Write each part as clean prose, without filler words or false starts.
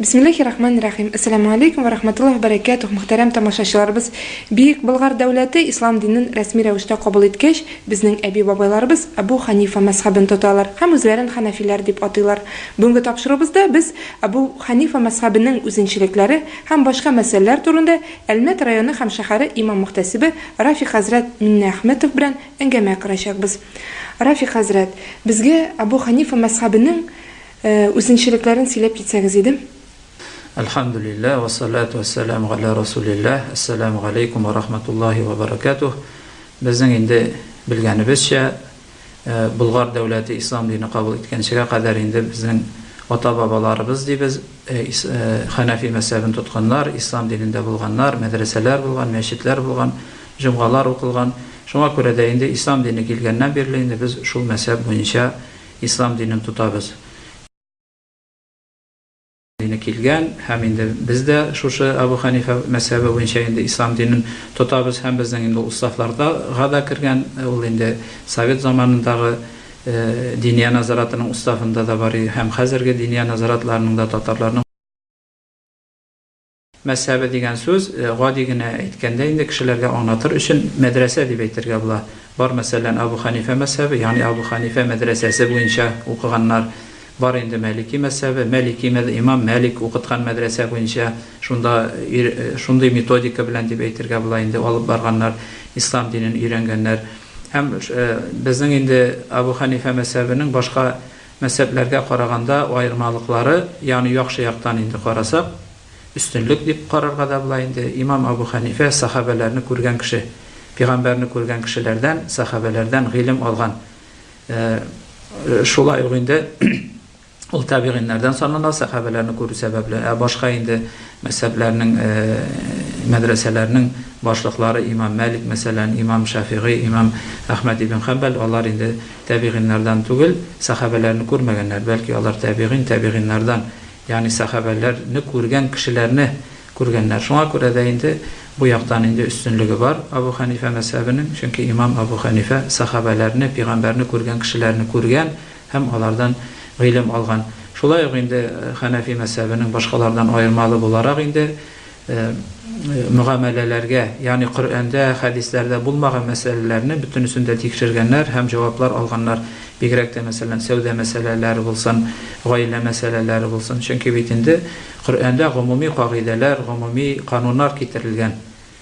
Бисмиллахир-рахманир-рахим. Ассаламу алейкум ва рахматуллахи ва баракатух. Мөхтәрәм тамашачыларыбыз, Бөек Болгар дәүләте ислам динен рәсми рәвештә кабул иткәч, безнең әби-бабайларыбыз Абу Ханифа мәзһәбен тоталар һәм үзләрен хәнәфиләр дип атыйлар. Бүгенге тапшырыбызда без Абу Ханифа мәзһәбенең үзенчәлекләре һәм башка мәсьәләләр турында Әлмәт районы һәм шәһәре имам мөхтәсибе Рафи хәзрәт Минне Әхмәтов белән әңгәмә корачакбыз. Рафи хәзрәт, безгә Абу Ханифа мәзһәбенең үзенчәлекләрен сөйләп китсәгез иде. Elhamdülillah ve salatu ve selamu ala Resulillah. Esselamu aleykum ve rahmetullahi ve berekatuh. Bizden indi bilgenibizce Bulgar devleti İslam dini kabul etkençeye kadar indi bizden ata-babalarımız biz Hanefi mezhebini tutkanlar, İslam dininde bulganlar, medreseler bulgan, meşitler bulgan, cumgalar okulgan. Şuna göre de indi İslam dini gelgenden birliğinde biz şu mezheb boyunca İslam dinini tutabız. Kilgan hem indi bizde şu Abu Hanife mezhebi boyunca indi İslam dinini tutabız hem bizden indi ustaflarda gada kirgen ol indi Sovet zamanındağı diniye nazaratının ustafında da var hem hazırki diniye nazaratlarının da Tatarlarının mezhebi degen söz gadigine etkende indi kişilerge anlatır için medrese diye aytırga bula var mesela Abu Hanife mezhebi yani Abu Hanife medresesi boyunca okuganlar var indi Maliki mezhebi, Maliki İmam Malik okutgan medrese boyunca şunday metodika bilen diye aytırga bula indi alıp barganlar İslam dinini öğrengenler hem bizden indi Abu Hanife mezhebinin başka mezheplerge karaganda ayırmalıkları yani yaxşı yaktan indi karasak üstünlük deyip kararga da bula indi İmam Abu Hanife sahabelerini kurgan kişi, peygamberini kurgan kişilerden, sahabelerden ilim algan şolay indi ol tabiinlerden sonra da sahabelerini koru sebeple başka indi mezheplerinin medreselerinin başlıkları İmam Malik mesela İmam Şafii, İmam Ahmed ibn Hanbel onlar indi tabiinlerden tugul sahabelerini kurmaganlar belki onlar tabiinlerden yani sahabelerini kurgan kişilerini kurganlar. Şuna göre de indi bu yaktan indi üstünlüğü var Abu Hanife mezhebinin çünkü İmam Abu Hanife sahabelerini, peygamberini kurgan kişilerini kurgan hem onlardan ilim algan. Şolay indi Hanefi mezhebinin başkalardan ayırmalı olarak indi muamelelerge yani Kur'an'da, hadislerde bulmagan meselelerini bütünüsünde tekşirgenler hem cevaplar alganlar. Bigrek de mesela sevde meseleleri bulsan, gayle meseleleri bulsan. Çünkü bitinde Kur'an'da umumi kaideler, umumi kanunlar getirilgen.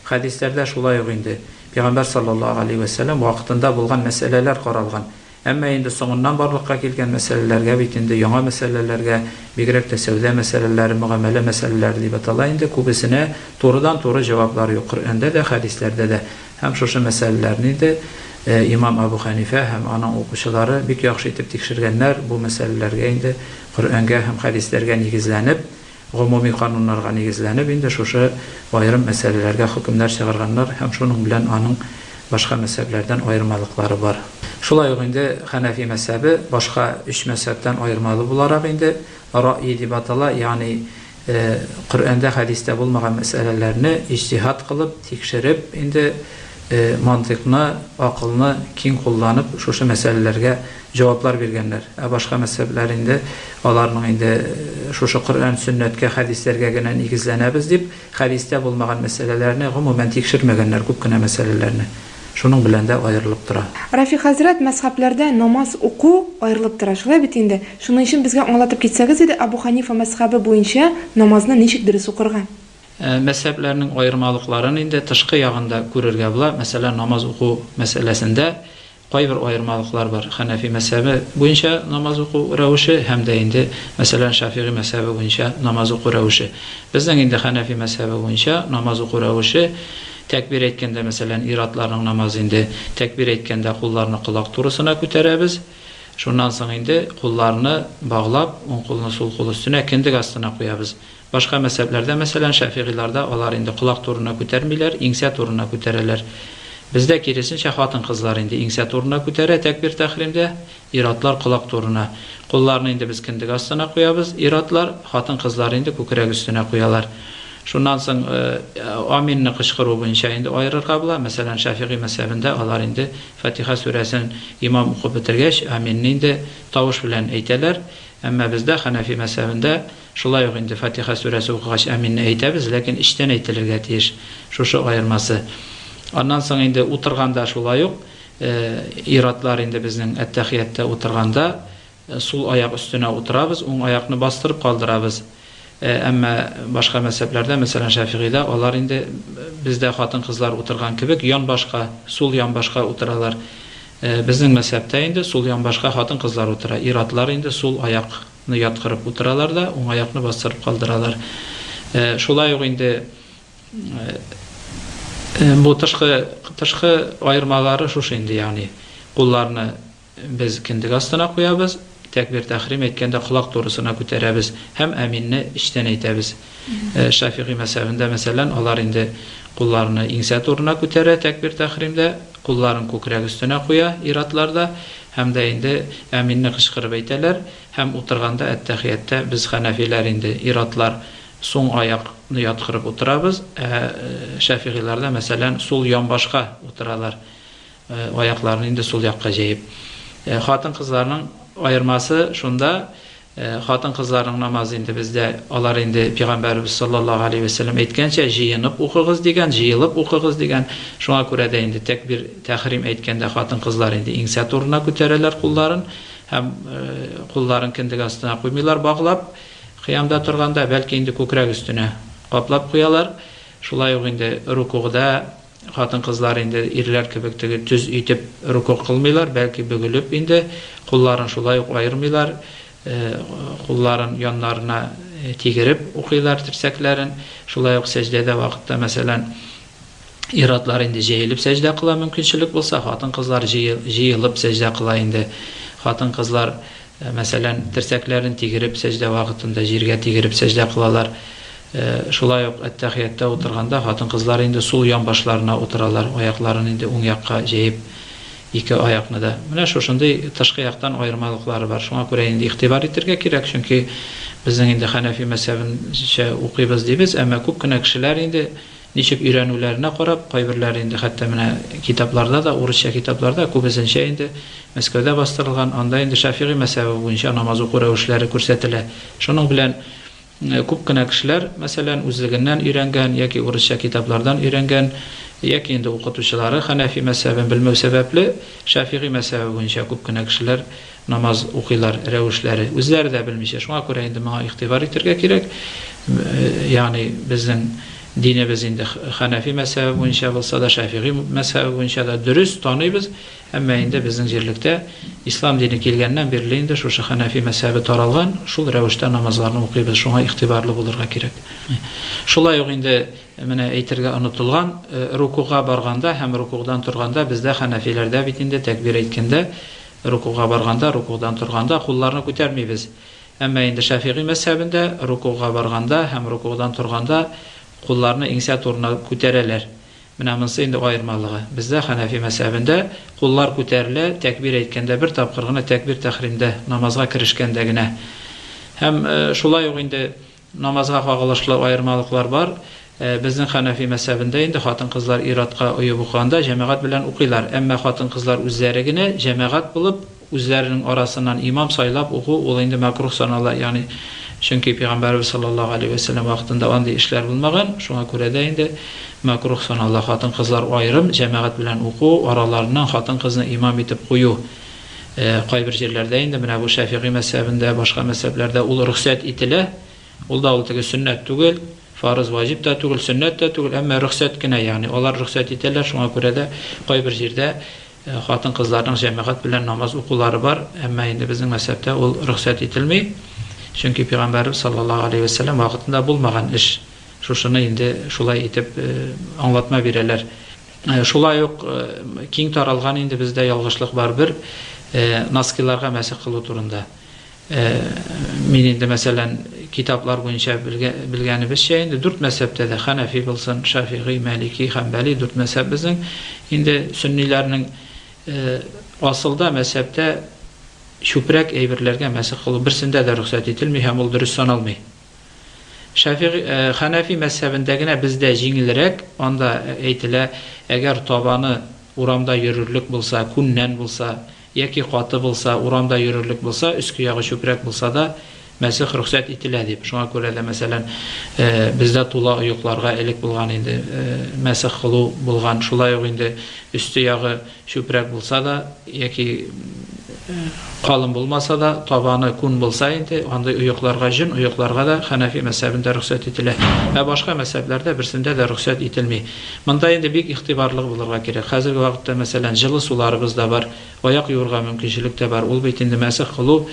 Hadislerde şolay indi. Peygamber sallallahu aleyhi ve sellem vaktinde bulgan meseleler karalgan. Ama indi sonundan barlıkka gelgen meselelerge bitinde yana meselelerge bigrek de sevde meseleleri, muamele meseleleri diye batala indi. Kubisine doğrudan doğru cevaplar yok. Kur'an'da da hadislerde de hem şu meselelerini de İmam Abu Hanife hem ana okuşuları bir yaxşı etip tekşirgenler bu meselelerge indi Kur'an'ga hem hadislerge nigizlenip umumi kanunlarga nigizlenip indi şu ayrım meselelerge hükümler çıkarganlar hem şunun bilen anın başka mezheplerden ayırmalıkları var. Şolay indi Hanefi mezhebi başka üç mezhepten ayırmalı bularak indi ra'yi dibatala yani Kur'an'da hadiste bulmagan meselelerini ictihat kılıp tekşirip indi mantıkını, akılını kin kullanıp şu meselelerge cevaplar vergenler. Başka mezheplerinde onların indi şu Kur'an sünnetke hadislerge gelen igizlenemiz deyip hadiste bulmagan meselelerini umumen tekşirmegenler köpküne meselelerini. Şunun bilen de ayrılıp dura. Rafi Hazret mezheplerde namaz oku ayrılıp dura. Şolay bit indi. Şunun için bizge anlatıp gitsəgiz idi Abu Hanife mezhebi boyunca namazını neçik dürüst okurgan? Mezheplerinin ayırmalıklarını indi tışkı yağında görürge bula. Mesela namaz oku meselesinde bir ayırmalıklar var. Hanefi mezhebi boyunca namaz oku rəvişi hem de indi mesela Şafii mezhebi boyunca namaz oku rəvişi. Bizden indi Hanefi mezhebi boyunca namaz oku rəvişi tekbir etkende mesela iratlarının namazı indi tekbir etkende kullarını kulak turusuna küterebiz. Şundan sonra indi kullarını bağlap on kulunu sol kolu üstüne kindik astına koyabız. Başka mezheplerde mesela Şafiilerde onlar indi kulak turuna kütermiler, inse turuna kütererler. Bizde kirisince hatın kızlar indi inse turuna kütere tekbir tahrimde, iratlar kulak turuna. Kullarını indi biz kindik astına koyabız, iratlar hatın kızlar indi kükrek üstüne koyalar. Şundan sonra aminni kışkırı boyunca indi ayrır kabla. Mesela Şafii mezhebinde onlar indi Fatiha suresinin imam okuyup bitirgeç aminni indi tavuş bilen eyteler. Әмма бездә Ханафи мәсәбендә шулай ук инде Фатиха сүрәсе укыгач аминне әйтәбез, ләкин иштән әйтелергә тиеш. Шушы аермасы. Аннан соң инде утырганда шулай ук иратлар инде безнең әттәхиятта утырганда сул аяк өстенә утырабыз, уң аякны бастырып калдырабыз. Әмма башка мәсәпләрдә, мәсәлән Шафигыйдә, алар инде бездә хатын-кызлар утырган кебек ян башка, сул ян башка утыралар. Безнең мәсәптә инде сул ян башка хатын-кызлар утыра. Иратлар инде сул аякны яткырып утыралар да, уң аякны бастырып калдыралар. Шулай ук инде бу тышкы аермалары шушы инде, ягъни кулларны без киндек астына куябыз, тәкбир тәхрим әйткәндә кулак турысына күтәрәбез һәм аминне иштән әйтәбез. Шафигый мәсәбендә мәсәлән, алар инде кулларны иңсә турына күтәрә тәкбир тәхримдә, кулларын күкрәк өстенә куя иратларда, һәм дә инде аминне кычкырып әйтәләр, һәм утырганда әттәхиятта без Ханафилар инде иратлар соң аякны яткырып утырабыз, Шафигыйларда мәсәлән сул ян башка утыралар, аякларны инде сул якка җәеп. Хатын-кызларның аермасы шунда, хатын-кызларның намазы инде бездә, алар инде Пәйгамбәрбез саллаллаһу алейхи ва саллям әйткәнчә җыенып укыгыз дигән, җыелып укыгыз дигән. Шуңа күрә дә инде тәкбир тәхрим әйткәндә хатын-кызлар инде иңсә турына күтәрәләр кулларын, һәм кулларын киндек астына куймыйлар баглап, кыямда торганда бәлки инде күкрәк өстенә каплап куялар. Шулай ук инде рукугда хатын-кызлар инде ирләр кебек төз итеп руку кылмыйлар, бәлки бөгелеп инде кулларын шулай ук айырмыйлар, кулларын яннарына тигереп укыйлар терсәкләрен. Шулай ук сәҗдәдә вакытта мәсәлән иратлар инде җәелеп сәҗдә кыла, мөмкинчелек булса, хатын-кызлар җыелып сәҗдә кыла инде. Хатын-кызлар мәсәлән терсәкләрен тигереп сәҗдә вакытында җиргә тигереп сәҗдә кылалар. Шулай ук әттәхиятта утырганда хатын-кызлар инде сул ян башларына утыралар, аякларын инде уң якка җәеп ике аякны да. Менә шушындый тышкы яктан аермалыклары бар. Шуңа күрә инде игътибар итәргә кирәк, чөнки безнең инде Ханафи мәсәбенчә укыйбыз дибез, әмма күп кенә кешеләр инде ничек өйрәнүләренә карап, кайберләр инде хәтта менә китапларда да, урысча китапларда күбесенчә инде Мәскәүдә бастырылган, анда инде Шафигый мәсәбе буенча намаз уку рәвешләре күрсәтелә. Шуның белән күп кенә кешеләр, мәсәлән, үзлегеннән өйрәнгән яки урысча китаплардан өйрәнгән, яки инде укытучылары Ханафи мәсәбен белмәү сәбәпле Шафигый мәсәбе буенча күп кенә кешеләр намаз укыйлар рәвешләре. Үзләре дә белмичә. Шуңа күрә инде моңа игътибар итәргә кирәк. Ягъни безнең динебез инде Ханафи мәсәбе буенча булса да, Шафигый мәсәбе буенча да дөрес таныйбыз, әмма инде безнең җирлектә ислам дине килгәннән бирле инде шушы Ханафи мәсәбе таралган, шул рәвештә намазларны укыйбыз. Шуңа игътибарлы булырга кирәк. Шулай ук инде менә әйтергә онытылган, рукуга барганда һәм рукугдан торганда бездә Ханафиләрдә бит инде тәкбир әйткәндә, рукуга барганда, рукугдан торганда кулларны күтәрмибез. Әмма инде Шафигый мәсәбендә рукуга барганда һәм рукугдан торганда кулларны иңсә турына күтәрәләр. Менә монысы инде аермалыгы. Бездә Ханафи мәсәбендә куллар күтәрелә, тәкбир әйткәндә бер тапкыр гына тәкбир тәхримдә, намазга кирешкәндә генә. Һәм шулай ук инде намазга кагылышлы аермалыклар бар. Безнең Ханафи мәсәбендә инде хатын-кызлар иратка уеп укыганда җәмәгать белән укыйлар. Әмма хатын-кызлар үзләре генә җәмәгать булып, үзләренең арасыннан имам сайлап уку, ул инде макрух санала, ягъни чөнки Пәйгамбәрбез саллаллаһу алейхи ва саллям вакытында андый эшләр булмаган. Шуңа күрә дә инде макрух санала хатын-кызлар аерым җәмәгать белән уку, араларыннан хатын-кызны имам итеп кую. Кайбер җирләрдә инде менә бу Шафигый мәсәбендә, башка мәсәпләрдә ул рөхсәт ителә. Ул да ул теге сөннәт түгел, фарыз ваҗиб та түгел, сөннәт та түгел, әмма рөхсәт кенә, ягъни алар рөхсәт итәләр. Шуңа күрә дә кайбер җирдә хатын-кызларның җәмәгать белән намаз укулары бар, әмма инде безнең мәсәптә ул рөхсәт ителми. Чөнки Пәйгамбәрбез саллаллаһу алейхи ва саллям вакытында булмаган эш. Шушыны инде шулай итеп аңлатма бирәләр. Шулай ук киң таралган инде бездә ялгышлык бар бер наскиларга мәсех кылу турында. Мин инде мәсәлән китаплар буенча белгәнебезчә инде 4 мәсәптә дә Ханафи булсын, Шафигый, Малики, Ханбали 4 мәсәп безнең инде сөнниләрнең асылда мәсәптә чүпрәк әйберләргә мәсех кылу берсендә дә рөхсәт ителми һәм ул дөрес саналмый. Ханафи мәсәбендә генә бездә җиңелрәк, анда әйтелә, әгәр табаны урамда йөрерлек булса, күннән булса, яки каты булса, урамда йөрерлек булса, үске ягы чүпрәк булса да мәсех рөхсәт ителә дип. Шуңа күрә дә мәсәлән, бездә тула оекларга элек булган инде, мәсех кылу булган. Шулай ук инде үсте ягы чүпрәк булса да, яки калын булмаса да, табаны күн булса инде, андай оекларга җен, оекларга да Ханафи мәзһәбендә рөхсәт ителә. Башка мәзһәбләрдә берсендә дә рөхсәт ителми. Монда инде бик игътибарлы булырга кирәк. Хәзерге вакытта мәсәлән, җылы суларыбыз да бар, аяк юырга мөмкинчелек дә бар. Ул бит инде мәсех кылу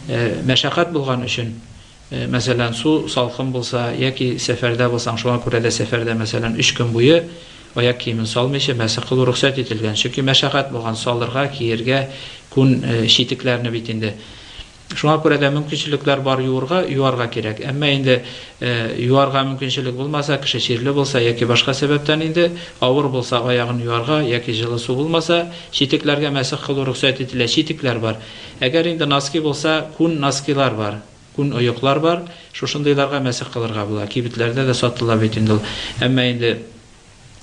мәшәкать булган өчен, мәсәлән, су салкын булса яки сәфәрдә булсаң, шуңа күрә дә сәфәрдә мәсәлән 3 көн буе аяк киемен салмыйча мәсех кылу рөхсәт ителгән. Чөнки мәшәкать булган, салырга, киергә, күн читекләрне бит инде. Шуңа күрә дә мөмкинчелекләр бар юарга кирәк. Әмма инде юарга мөмкинчелек булмаса, кеше чирле булса яки башка сәбәптән инде авыр булса аягын юарга яки җылы су булмаса, читекләргә мәсех кылу рөхсәт ителә. Читекләр бар. Әгәр инде носки булса, күн носкилар бар, күн оеклар бар. Шушындыйларга мәсех кылырга була. Кибетләрдә дә сатыла бит инде. Әмма инде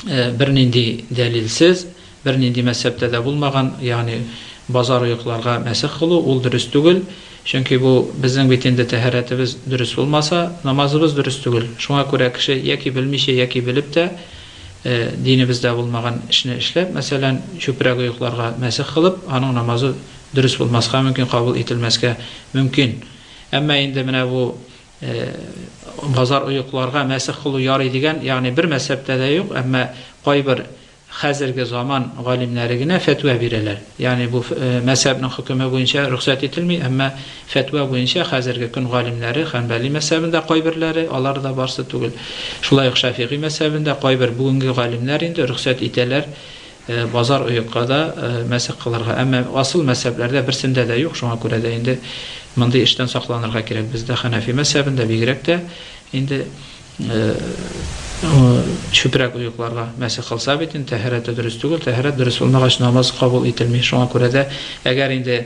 бернинди дәлилсез, бернинди мәзһәбтә дә булмаган, ягъни базар оекларга мәсех кылу ул дөрес түгел. Чөнки бу безнең бит инде тәһарәтебез дөрес булмаса, намазыбыз дөрес түгел. Шуңа күрә кеше яки белмичә, яки белеп тә динебездә булмаган эшне эшләп, мәсәлән, чүпрәк оекларга мәсех кылып, аның намазы дөрес булмаска мөмкин, кабул ителмәскә мөмкин. Әмма инде менә бу базар оекларга мәсех кылу ярый дигән, ягъни бер мәзһәбтә дә юк, әмма кайбер хәзерге заман галимнәре генә фәтва бирәләр. Ягъни бу мәзһәбнең хөкеме буенча рөхсәт ителми, әмма фәтва буенча хәзерге көн галимнәре Ханбали мәзһәбендә кайберләре, алар да барсы түгел. Шулай ук Шафигый мәзһәбендә кайбер бүгенге галимнәр инде рөхсәт итәләр базар оекка да мәсех кылырга. Әмма асыл мәзһәбләрдә берсендә дә юк. Шуңа күрә дә инде мондый эштән сакланырга кирәк. Бездә Ханафи мәзһәбендә бигрәк тә инде чүпрәк оекларга мәсех кылса бит инде тәһарәте дөрес түгел, тәһарәт дөрес булмагач намаз кабул ителми. Шуңа күрә дә әгәр инде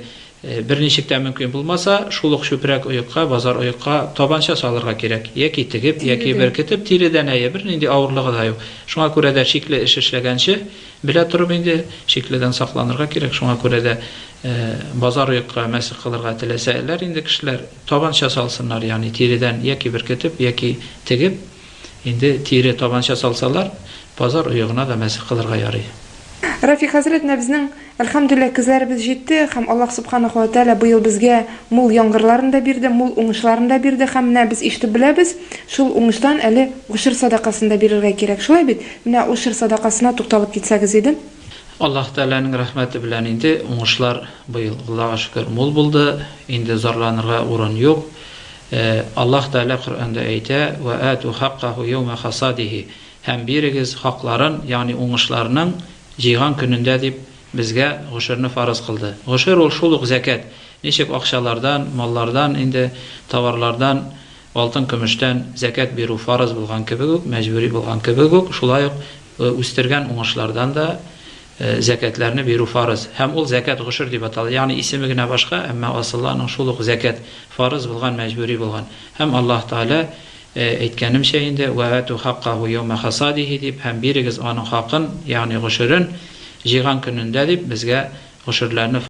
берничек тә мөмкин булмаса, шул ук чүпрәк оекка, базар оекка табанча салырга кирәк. Яки тигеп, яки беркетеп, тиредән әйе, бернинди авырлыгы да юк. Шуңа күрә дә шикле эш эшләгәнче белә торып инде шикледән сакланырга кирәк. Шуңа күрә дә базар оекка мәсех кылырга теләсәләр, инде кешеләр табанча салсыннар, ягъни тиредән яки беркетеп, яки тигеп, инде тире табанча салсалар, базар оегына да мәсех кылырга ярый. Рафик хәзрәт, безнең әлхәмдүлилләh күзләребез җитте, һәм Аллаһ субханаһу ва тааля быел безгә мул яңгырларын да бирде, мул уңышларын да бирде, һәм менә без ишетеп беләбез, шул уңыштан әле ушыр садакасын да бирергә кирәк. Шулай бит? Менә ушыр садакасына тукталып китсәгез иде. Аллаһ Тәаләнең рәхмәте белән инде уңышлар быел Аллаһка шөкер мул булды. Инде зарланырга урын юк. Аллаһ Тәалә Коръәндә әйтә: "Ва ату хаккаху яума хасадихи." Һәм бирегез хакларын, ягъни уңышларның җыйган көнендә дип безгә гушырны фарыз кылды. Гушыр ул шул ук закат. Ничек акчалардан, маллардан, инде товарлардан, алтын, көмештән закат бирү фарыз булган кебек, мәҗбүри булган кебек, шулай ук үстергән уңышлардан да закатларны бирү фарыз. Һәм ул закат гушыр дип атала. Ягъни исеме генә башка, әмма асылларның шул ук закат фарыз булган, мәҗбүри булган. Һәм Аллаһ Тәалә әйткәнемчә инде ва ату хаккаху яума хасадихи дип, һәм бирегез аның хакын, ягъни гушырын җыйган көнендә дип безгә гушырларны